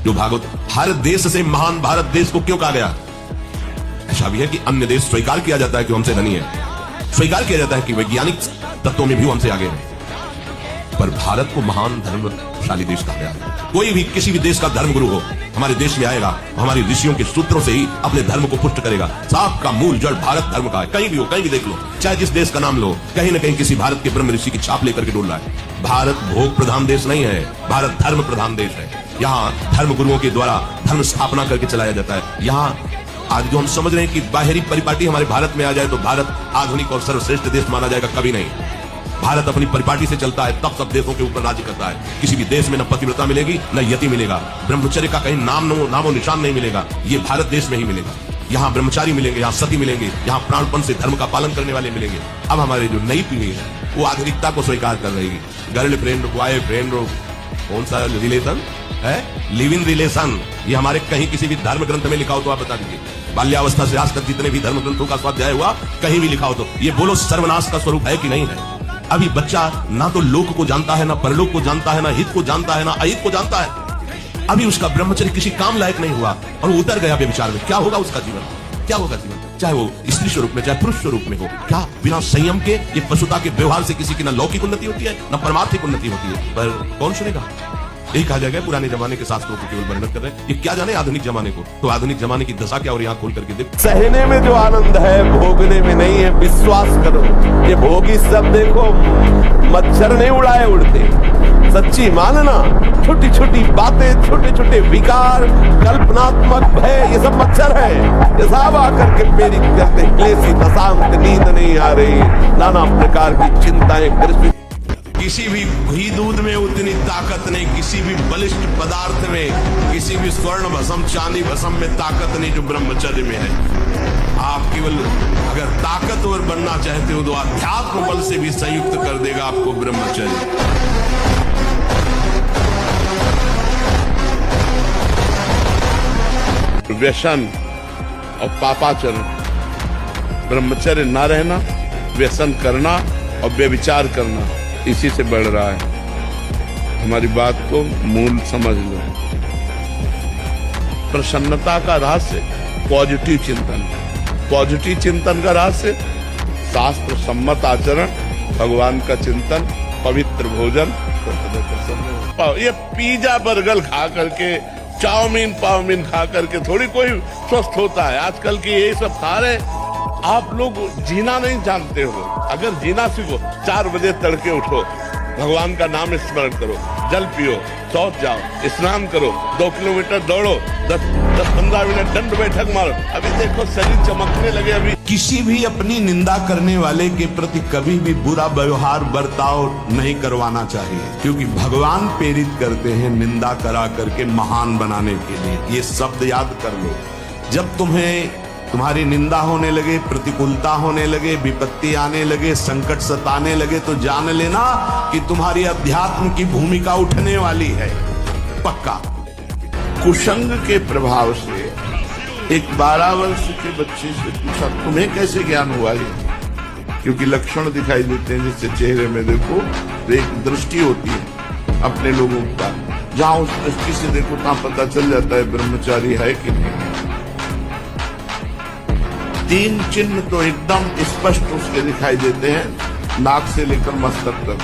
जो भागवत, हर देश से महान भारत देश को क्यों कहा गया? ऐसा भी है कि अन्य देश स्वीकार किया जाता है कि हमसे धनी है, स्वीकार किया जाता है कि वैज्ञानिक तत्वों में भी हमसे आगे है, पर भारत को महान धर्मशाली देश कहा गया है। कोई भी किसी भी देश का धर्मगुरु हो हमारे देश में आएगा, हमारे ऋषियों के सूत्रों से ही अपने धर्म को पुष्ट करेगा। साफ का मूल जड़ भारत धर्म का है। कहीं भी हो, कहीं भी देख लो, चाहे जिस देश का नाम लो, कहीं ना कहीं किसी भारत के ब्रह्म ऋषि की छाप लेकर के डोल रहा है। भारत भोग प्रधान देश नहीं है, भारत धर्म प्रधान देश है। यहाँ धर्म गुरुओं के द्वारा धर्म स्थापना करके चलाया जाता है। यहाँ आज जो हम समझ रहे हैं कि बाहरी परिपाटी हमारे भारत में आ जाए तो भारत आधुनिक और सर्वश्रेष्ठ देश माना जाएगा, कभी नहीं। भारत अपनी परिपाटी से चलता है, तब सब देशों के ऊपर राज्य करता है। किसी भी देश में न पतिव्रता मिलेगी, न यति मिलेगा, ब्रह्मचर्य का कहीं नामो निशान नहीं मिलेगा। ये भारत देश में ही मिलेगा। यहाँ ब्रह्मचारी मिलेंगे, यहाँ सती मिलेंगे, यहाँ प्राणपण से धर्म का पालन करने वाले मिलेंगे। अब हमारे जो नई पीढ़ी है वो आधुनिकता को स्वीकार कर रही है। गर्लफ्रेंड, बॉयफ्रेंड, कौन सा रिलेशन है, लिव इन रिलेशन, ये हमारे कहीं किसी भी धर्म ग्रंथ में लिखा हो तो आप बता दीजिए। बाल्यावस्था से आज तक जितने भी धर्म ग्रंथों का स्वाध्याय हुआ कहीं भी लिखा हो तो ये बोलो सर्वनाश का स्वरूप है कि नहीं है? अभी बच्चा ना तो लोक को जानता है, ना परलोक को जानता है, ना हित को जानता है, ना अहित को जानता है। अभी उसका ब्रह्मचर्य किसी काम लायक नहीं हुआ और वो उतर गया व्यभिचार में। क्या होगा उसका जीवन? क्या होगा जीवन? चाहे वो स्त्री स्वरूप में, चाहे पुरुष स्वरूप में हो, क्या बिना संयम के ये पशुता के व्यवहार से किसी की ना लौकिक उन्नति होती है, ना परमार्थिक उन्नति होती है? पर कौन सुनेगा? यही कहा जाएगा पुराने जमाने के शास्त्रों को केवल वर्णन कर रहे हैं, ये क्या जाने आधुनिक जमाने को। तो आधुनिक जमाने की दशा क्या, और यहाँ खोल करके देख। सहने में जो आनंद है भोगने में नहीं है, विश्वास करो। ये भोगी सब देखो मच्छर नहीं उड़ाए उड़ते, सच्ची मानना। छोटी छोटी बातें, छोटे छोटे विकार, कल्पनात्मक भय, ये सब मच्छर है। ये सब आकर के मेरी करते क्लेशी अशांत, नींद नहीं आ रही, नाना प्रकार की चिंताएं ग्रसित। किसी भी घी दूध में उतनी ताकत नहीं, किसी भी बलिष्ठ पदार्थ में, किसी भी स्वर्ण भस्म, चांदी भस्म में ताकत नहीं जो ब्रह्मचर्य में है। आप केवल अगर ताकतवर बनना चाहते हो तो अध्यात्म बल से भी संयुक्त कर देगा आपको ब्रह्मचर्य। व्यसन और पापाचरण, ब्रह्मचर्य ना रहना, व्यसन करना और व्यभिचार करना, इसी से बढ़ रहा है। हमारी बात को मूल समझ लो। प्रसन्नता का रहस्य पॉजिटिव चिंतन, पॉजिटिव चिंतन का रहस्य शास्त्र सम्मत आचरण, भगवान का चिंतन, पवित्र भोजन। ये पिज्जा बर्गर खा करके, चाउमीन पाउमीन खा करके थोड़ी कोई स्वस्थ होता है। आजकल की यही सब खा रहे। आप लोग जीना नहीं जानते हो। अगर जीना सीखो, 4 बजे तड़के उठो, भगवान का नाम स्मरण करो, जल पियो, शौच जाओ, स्नान करो, 2 किलोमीटर दौड़ो, 10-15 मिनट दंड बैठक मारो। अभी देखो शरीर चमकने लगे। अभी किसी भी अपनी निंदा करने वाले के प्रति कभी भी बुरा व्यवहार बर्ताव नहीं करवाना चाहिए, क्योंकि भगवान प्रेरित करते हैं निंदा करा करके महान बनाने के लिए। ये शब्द याद कर लो। जब तुम्हारी निंदा होने लगे, प्रतिकूलता होने लगे, विपत्ति आने लगे, संकट सताने लगे, तो जान लेना कि तुम्हारी अध्यात्म की भूमिका उठने वाली है, पक्का। कुसंग के प्रभाव से एक 12 वर्ष के बच्चे से पूछा, तुम्हें कैसे ज्ञान हुआ ये? क्योंकि लक्षण दिखाई देते हैं, जिससे चेहरे में देखो एक दृष्टि होती है अपने लोगों का, जहां उस दृष्टि से देखो तहां पता चल जाता है ब्रह्मचारी है कि नहीं। 3 चिन्ह तो एकदम स्पष्ट उसके दिखाई देते हैं, नाक से लेकर मस्तक तक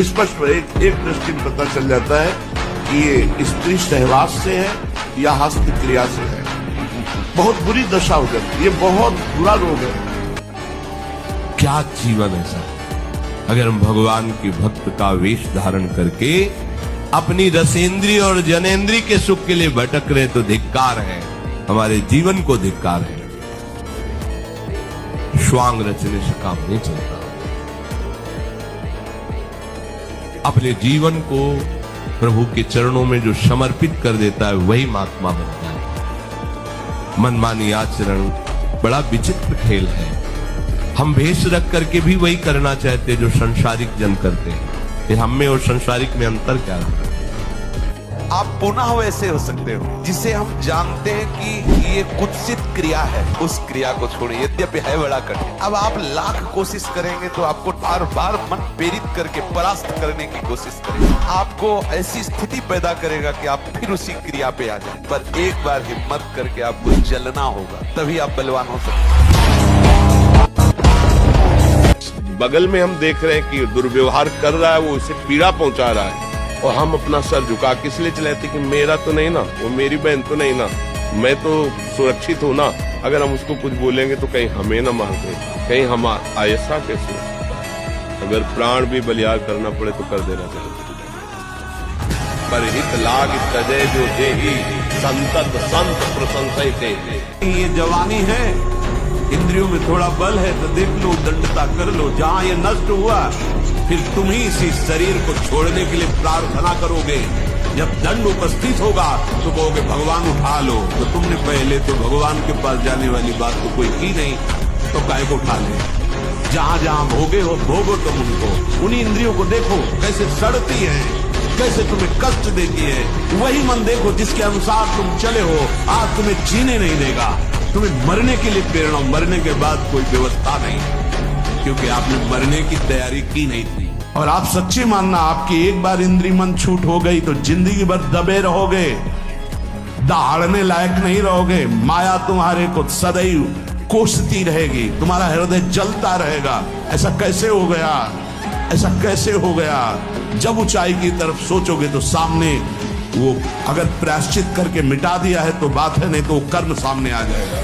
स्पष्ट एक दृष्टि में पता चल जाता है कि ये स्त्री सहवास से है या हस्त क्रिया से है। बहुत बुरी दशा हो जाती है, ये बहुत बुरा रोग है। क्या जीवन है सर, अगर हम भगवान के भक्त का वेश धारण करके अपनी रसेंद्री और जनेंद्री के सुख के लिए भटक रहे तो धिक्कार है, हमारे जीवन को धिक्कार है। श्वांग रचने से काम नहीं चलता। अपने जीवन को प्रभु के चरणों में जो समर्पित कर देता है वही महात्मा बनता है। मनमानी आचरण बड़ा विचित्र खेल है। हम भेष रख करके भी वही करना चाहते जो संसारिक जन करते हैं। हम में और संसारिक में अंतर क्या है? आप पुनः वैसे हो सकते हो जिसे हम जानते हैं कि ये कुत्सित क्रिया है, उस क्रिया को छोड़िए, यद्यपि है बड़ा कठिन। अब आप लाख कोशिश करेंगे तो आपको बार बार मन प्रेरित करके परास्त करने की कोशिश करेगा, आपको ऐसी स्थिति पैदा करेगा कि आप फिर उसी क्रिया पे आ जाए। पर एक बार हिम्मत करके आपको जलना होगा, तभी आप बलवान हो सकते हैं। बगल में हम देख रहे हैं कि दुर्व्यवहार कर रहा है, वो उसे पीड़ा पहुंचा रहा है, और हम अपना सर झुका किस लिए चले थे कि मेरा तो नहीं ना, वो मेरी बहन तो नहीं ना, मैं तो सुरक्षित हूं ना। अगर हम उसको कुछ बोलेंगे तो कहीं हमें ना मार दे, कहीं हम ऐसा कैसे, अगर प्राण भी बलियार करना पड़े तो कर देना चाहिए। पर हित लाग तजय जो देही संतत संत प्रशंसते। ये जवानी है, इंद्रियों में थोड़ा बल है तो देख लो, दंडता कर लो। जहां ये नष्ट हुआ फिर तुम ही इसी शरीर को छोड़ने के लिए प्रार्थना करोगे। जब दंड उपस्थित होगा तो कहोगे भगवान उठा लो, तो तुमने पहले तो भगवान के पास जाने वाली बात तो कोई की नहीं, तो काय को उठा ले। जहां जहां भोगे हो भोगो तुम उनको, उन्हीं इंद्रियों को देखो कैसे सड़ती है, कैसे तुम्हें कष्ट देती है। वही मन देखो जिसके अनुसार तुम चले हो, आज तुम्हें जीने नहीं देगा, तुम्हें मरने के लिए प्रेरणा, मरने के बाद कोई व्यवस्था नहीं, क्योंकि आपने मरने की तैयारी की नहीं थी। और आप सच्ची मानना, आपकी एक बार इंद्री मन छूट हो गई तो जिंदगी भर दबे रहोगे, दहाड़ने लायक नहीं रहोगे। माया तुम्हारे को सदैव कोसती रहेगी, तुम्हारा हृदय जलता रहेगा। ऐसा कैसे हो गया, ऐसा कैसे हो गया? जब ऊंचाई की तरफ सोचोगे तो सामने वो अगर प्रायश्चित करके मिटा दिया है तो बात है, नहीं तो कर्म सामने आ जाएगा।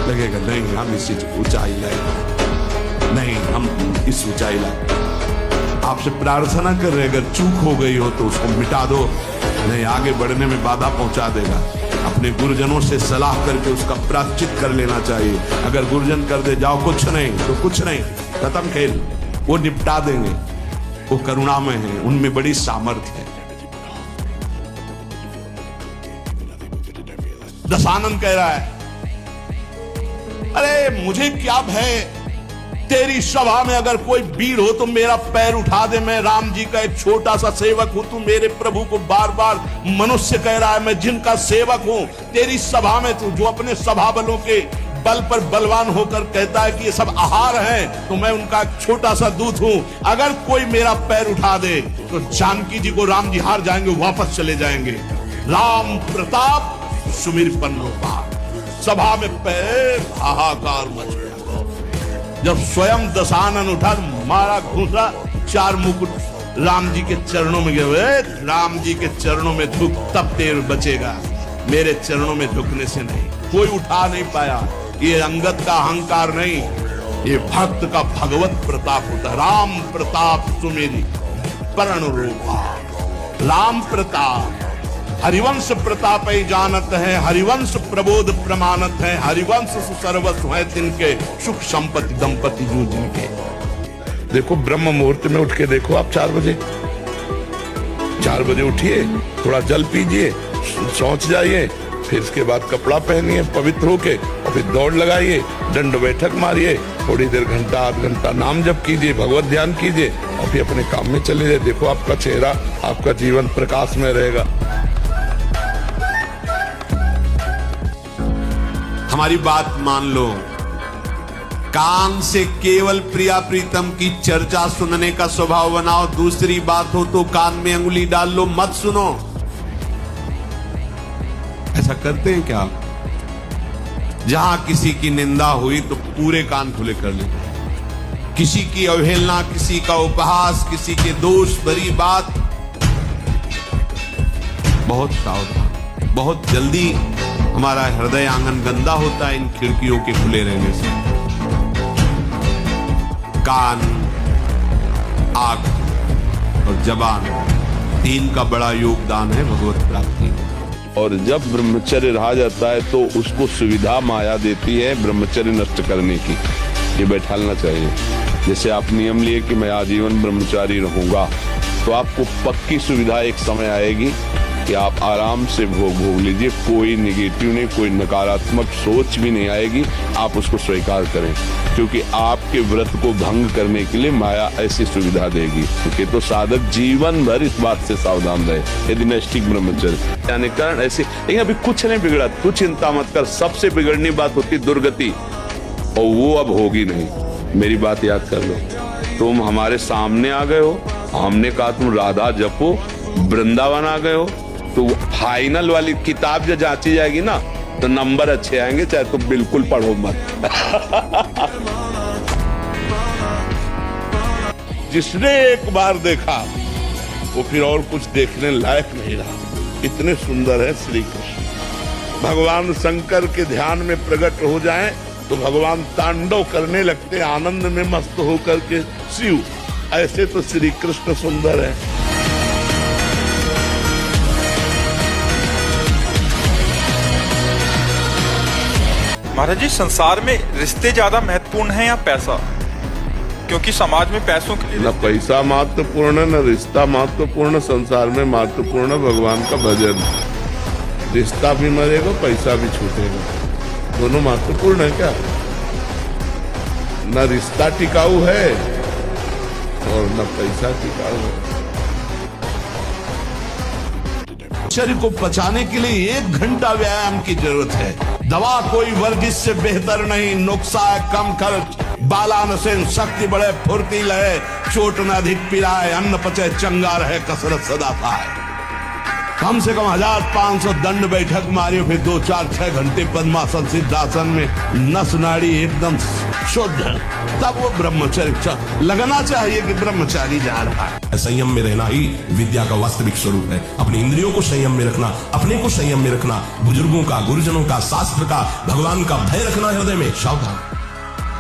लगेगा नहीं हम इसी ऊंचाई लाए, नहीं हम इस ऊंचाई लाए। आपसे प्रार्थना कर रहे, अगर चूक हो गई हो तो उसको मिटा दो, नहीं आगे बढ़ने में बाधा पहुंचा देगा। अपने गुरुजनों से सलाह करके उसका प्रायश्चित कर लेना चाहिए। अगर गुरुजन कर दे जाओ कुछ नहीं तो कुछ नहीं, खत्म खेल, वो निपटा देंगे। वो करुणामय है, उनमें बड़ी सामर्थ्य है। दशानंद कह रहा है, अरे मुझे क्या भय, तेरी सभा में अगर कोई वीर हो तो मेरा पैर उठा दे। मैं राम जी का एक छोटा सा सेवक हूं, तू मेरे प्रभु को बार बार मनुष्य कह रहा है, मैं जिनका सेवक हूं। तेरी सभा में तू जो अपने सभा बलों के बल पर बलवान होकर कहता है कि ये सब आहार है, तो मैं उनका छोटा सा दूत हूं। अगर कोई मेरा पैर उठा दे तो जानकी जी को राम जी हार जाएंगे, वापस चले जाएंगे। राम प्रताप सुमिर पन्नोपा, सभा में पैर हाहाकार मच गया। जब स्वयं दशानन उठा, मारा घूसा, 4 मुकुट राम जी के चरणों में गए। राम जी के चरणों में झुक, तब तेर बचेगा, मेरे चरणों में झुकने से नहीं। कोई उठा नहीं पाया। ये अंगत का अहंकार नहीं, ये भक्त का भगवत प्रताप होता है। राम प्रताप सुमेरी परण रूपा, राम प्रताप हरिवंश प्रताप ही जानत है, हरिवंश प्रबोध प्रमाणत है, हरिवंश सर्वस्व है तिनके, सुख संपत्ति दंपति जू जिनके। देखो ब्रह्म मुहूर्त में उठ के देखो आप 4 बजे उठिए, थोड़ा जल पीजिए, सोच जाइए, फिर इसके बाद कपड़ा पहनिए पवित्र होके, और फिर दौड़ लगाइए, दंड बैठक मारिए, थोड़ी देर घंटा आध घंटा नाम जप कीजिए, भगवत ध्यान कीजिए, और फिर अपने काम में चले जाइए। देखो आपका चेहरा, आपका जीवन प्रकाश में रहेगा। हमारी बात मान लो, कान से केवल प्रिया प्रीतम की चर्चा सुनने का स्वभाव बनाओ। दूसरी बात हो तो कान में अंगुली डाल लो, मत सुनो। ऐसा करते हैं क्या? जहां किसी की निंदा हुई तो पूरे कान खुले कर लेते हैं। किसी की अवहेलना, किसी का उपहास, किसी के दोष भरी बात, बहुत सावधान। बहुत जल्दी हमारा हृदय आंगन गंदा होता है इन खिड़कियों के खुले रहने से। कान, आंख और जबान, 3 का बड़ा योगदान है भगवत प्राप्ति। और जब ब्रह्मचर्य रहा जाता है तो उसको सुविधा माया देती है ब्रह्मचर्य नष्ट करने की। ये बैठालना चाहिए। जैसे आप नियम लिए कि मैं आजीवन ब्रह्मचारी रहूंगा, तो आपको पक्की सुविधा एक समय आएगी कि आप आराम से भोग लीजिए, कोई निगेटिव नहीं, कोई नकारात्मक सोच भी नहीं आएगी। आप उसको स्वीकार करें, क्योंकि आपके व्रत को भंग करने के लिए माया ऐसी सुविधा देगी। क्योंकि तो साधक जीवन भर इस बात से सावधान रहे यदि नैष्ठिक ब्रह्मचर्य यानी कारण ऐसे। लेकिन अभी कुछ नहीं बिगड़ा, तू चिंता मत कर। सबसे बिगड़नी बात होती दुर्गति, और वो अब होगी नहीं। मेरी बात याद कर लो, तुम हमारे सामने आ गए हो, हमने कहा तुम राधा जपो, वृंदावन आ गए हो, तो फाइनल वाली किताब जो जांची जाएगी ना, तो नंबर अच्छे आएंगे, चाहे तुम बिल्कुल पढ़ो मत। जिसने एक बार देखा वो फिर और कुछ देखने लायक नहीं रहा। इतने सुंदर है श्री कृष्ण। भगवान शंकर के ध्यान में प्रकट हो जाएं तो भगवान तांडव करने लगते, आनंद में मस्त होकर के शिव। ऐसे तो श्री कृष्ण सुंदर है। महाराज जी, संसार में रिश्ते ज्यादा महत्वपूर्ण हैं या पैसा? क्योंकि समाज में पैसों के लिए न पैसा महत्वपूर्ण, न रिश्ता महत्वपूर्ण। संसार में महत्वपूर्ण भगवान का भजन। रिश्ता भी मरेगा, पैसा भी छूटेगा, दोनों महत्वपूर्ण है क्या? न रिश्ता टिकाऊ है और न पैसा टिकाऊ है। शरीर को पचाने के लिए 1 घंटा व्यायाम की जरूरत है। दवा कोई वर्जिश से बेहतर नहीं, नुस्खा है कम खर्च, बालान से शक्ति बढ़े, फुर्ती लहे, चोट न अधिक पिराए, अन्न पचे चंगा रहे, कसरत सदा पाए। कम से कम 1500 दंड बैठक मारियो, फिर 2-4-6 घंटे पद्मासन सिद्धासन में नस नाड़ी एकदम शुद्ध, तब वो ब्रह्मचर्य लगना चाहिए कि ब्रह्मचारी जा रहा है। संयम में रहना ही विद्या का वास्तविक स्वरूप है। अपनी इंद्रियों को संयम में रखना, अपने को संयम में रखना, बुजुर्गों का, गुरुजनों का, शास्त्र का, भगवान का भय रखना हृदय में। सावधान,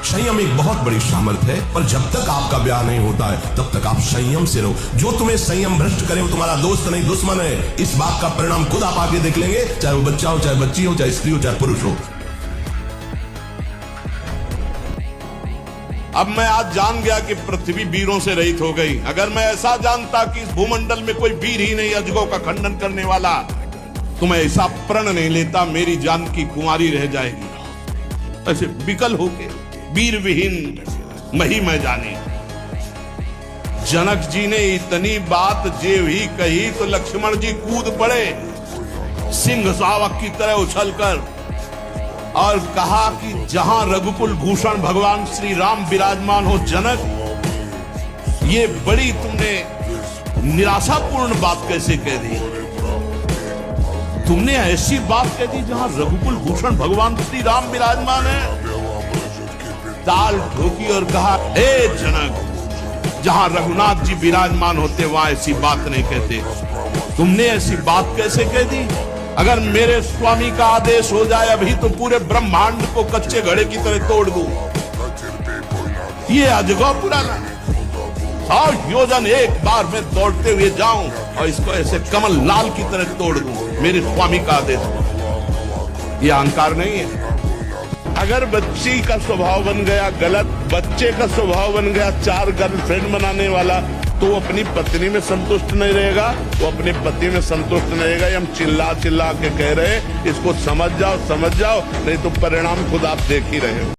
संयम एक बहुत बड़ी सामर्थ्य है, पर जब तक आपका ब्याह नहीं होता है तब तक आप संयम से रहो। जो तुम्हें संयम भ्रष्ट करे वो तुम्हारा दोस्त नहीं दुश्मन है। इस बात का परिणाम खुद आप आगे देख लेंगे, चाहे वो बच्चा हो, चाहे बच्ची हो, चाहे स्त्री हो, चाहे पुरुष हो। अब मैं आज जान गया कि पृथ्वी वीरों से रहित हो गई। अगर मैं ऐसा जानता कि इस भूमंडल में कोई वीर ही नहीं अजगों का खंडन करने वाला, तो मैं ऐसा प्रण नहीं लेता मेरी जानकी कुंवारी रह जाएगी। ऐसे विकल होके वीर विहीन मही मैं जानी। जनक जी ने इतनी बात जेव ही कही तो लक्ष्मण जी कूद पड़े सिंह शावक की तरह उछलकर, और कहा कि जहां रघुकुल भूषण भगवान श्री राम विराजमान हो जनक, ये बड़ी तुमने निराशापूर्ण बात कैसे कह दी? तुमने ऐसी बात कह दी जहां रघुकुल भूषण भगवान श्री राम विराजमान है। ताल ठोकी और कहा, हे जनक, जहां रघुनाथ जी विराजमान होते वहां ऐसी बात नहीं कहते। तुमने ऐसी बात कैसे कह दी? अगर मेरे स्वामी का आदेश हो जाए अभी तो पूरे ब्रह्मांड को कच्चे घड़े की तरह तोड़ दूं। ये अजगौ पुराना 100 योजन एक बार में दौड़ते हुए जाऊं और इसको ऐसे कमल लाल की तरह तोड़ दूं, मेरे स्वामी का आदेश। ये अहंकार नहीं है। अगर बच्ची का स्वभाव बन गया गलत, बच्चे का स्वभाव बन गया 4 गर्लफ्रेंड बनाने वाला, तो वो अपनी पत्नी में संतुष्ट नहीं रहेगा, वो अपने पति में संतुष्ट नहीं रहेगा। ये हम चिल्ला चिल्ला के कह रहे हैं, इसको समझ जाओ, नहीं तो परिणाम खुद आप देख ही रहे हो।